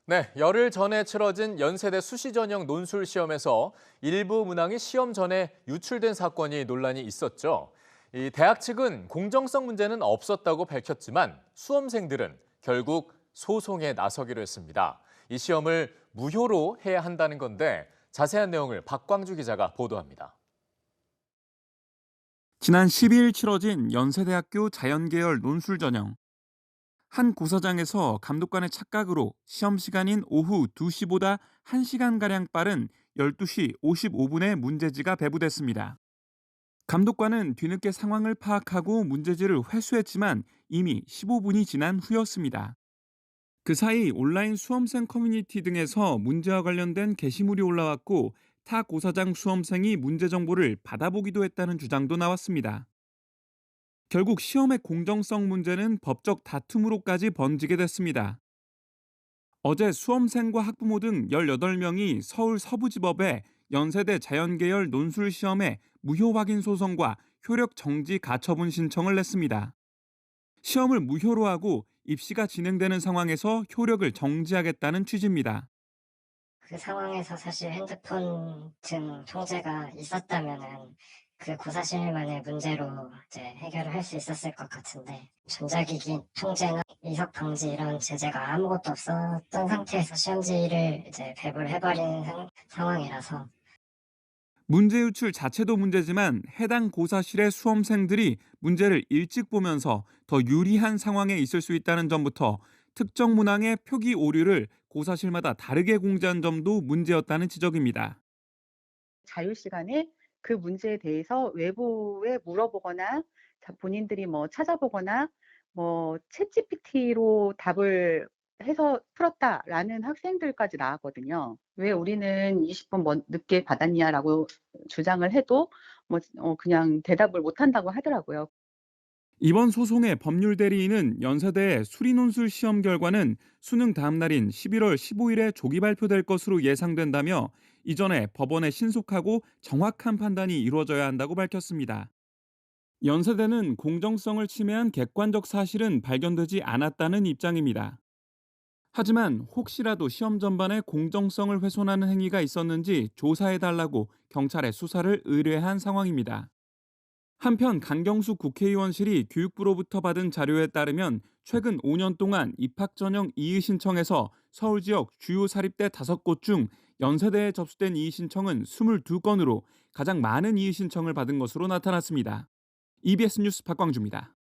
네, 열흘 전에 치러진 연세대 수시 전형 논술 시험에서 일부 문항이 시험 전에 유출된 사건이 논란이 있었죠. 이 대학 측은 공정성 문제는 없었다고 밝혔지만 수험생들은 결국 소송에 나서기로 했습니다. 이 시험을 무효로 해야 한다는 건데 자세한 내용을 박광주 기자가 보도합니다. 지난 12일 치러진 연세대학교 자연계열 논술 전형. 한 고사장에서 감독관의 착각으로 시험 시간인 오후 2시보다 1시간가량 빠른 12시 55분에 문제지가 배부됐습니다. 감독관은 뒤늦게 상황을 파악하고 문제지를 회수했지만 이미 15분이 지난 후였습니다. 그 사이 온라인 수험생 커뮤니티 등에서 문제와 관련된 게시물이 올라왔고 타 고사장 수험생이 문제 정보를 받아보기도 했다는 주장도 나왔습니다. 결국 시험의 공정성 문제는 법적 다툼으로까지 번지게 됐습니다. 어제 수험생과 학부모 등 18명이 서울 서부지법에 연세대 자연계열 논술 시험의 무효 확인 소송과 효력 정지 가처분 신청을 냈습니다. 시험을 무효로 하고 입시가 진행되는 상황에서 효력을 정지하겠다는 취지입니다. 그 상황에서 사실 핸드폰 등 통제가 있었다면은 그 고사실만의 문제로 이제 해결을 할 수 있었을 것 같은데, 전자기기 통제나 이석 방지 이런 제재가 아무것도 없었던 상태에서 시험지를 이제 배부를 해버린 상황이라서. 문제 유출 자체도 문제지만 해당 고사실의 수험생들이 문제를 일찍 보면서 더 유리한 상황에 있을 수 있다는 점부터 특정 문항의 표기 오류를 고사실마다 다르게 공지한 점도 문제였다는 지적입니다. 자유 시간에 그 문제에 대해서 외부에 물어보거나 본인들이 뭐 찾아보거나 뭐 챗GPT로 답을 해서 풀었다라는 학생들까지 나왔거든요. "왜 우리는 20분 늦게 받았냐?"라고 주장을 해도 그냥 대답을 못 한다고 하더라고요. 이번 소송의 법률 대리인은 연세대의 수리논술 시험 결과는 수능 다음 날인 11월 15일에 조기 발표될 것으로 예상된다며 이전에 법원의 신속하고 정확한 판단이 이루어져야 한다고 밝혔습니다. 연세대는 공정성을 침해한 객관적 사실은 발견되지 않았다는 입장입니다. 하지만 혹시라도 시험 전반에 공정성을 훼손하는 행위가 있었는지 조사해달라고 경찰에 수사를 의뢰한 상황입니다. 한편 강경수 국회의원실이 교육부로부터 받은 자료에 따르면 최근 5년 동안 입학 전형 이의 신청에서 서울 지역 주요 사립대 5곳 중 연세대에 접수된 이의 신청은 22건으로 가장 많은 이의 신청을 받은 것으로 나타났습니다. EBS 뉴스 박광주입니다.